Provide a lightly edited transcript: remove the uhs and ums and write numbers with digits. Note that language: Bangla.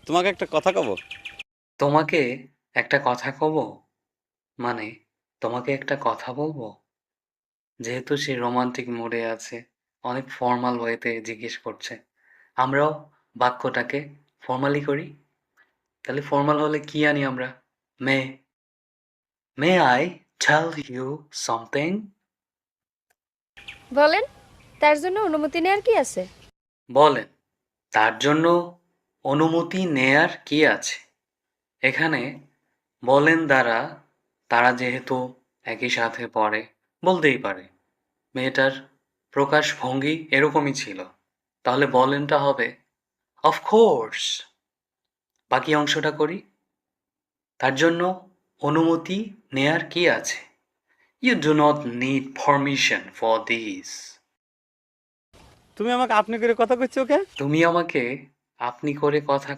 তোমাকে একটা কথা কব। তোমাকে একটা কথা কব মানে তোমাকে একটা কথা বলবো। যেহেতু সে রোমান্টিক মুডে আছে, অনেক ফর্মাল ওয়েতে জিজ্ঞেস করছে, আমরাও বাক্যটাকে ফর্মালি করি। তাহলে ফর্মাল হলে কি আনি আমরা? May may I tell you something. বলেন, তার জন্য অনুমতি নেওয়ার কি আছে? বলেন, তার জন্য অনুমতি নেয়ার কি আছে? এখানে বলেন দ্বারা তারা যেহেতু একই সাথে পড়ে, বলতেই পারে। মেয়েটার প্রকাশভঙ্গি এরকমই ছিল। তাহলে বলেনটা হবে অফ কোর্স। বাকি অংশটা করি। তার জন্য অনুমতি নেয়ার কি আছে? You do not need permission for this. তুমি আমাকে আপনি করে কথা কইছো ওকে। তুমি আমাকে আপনি করে কথা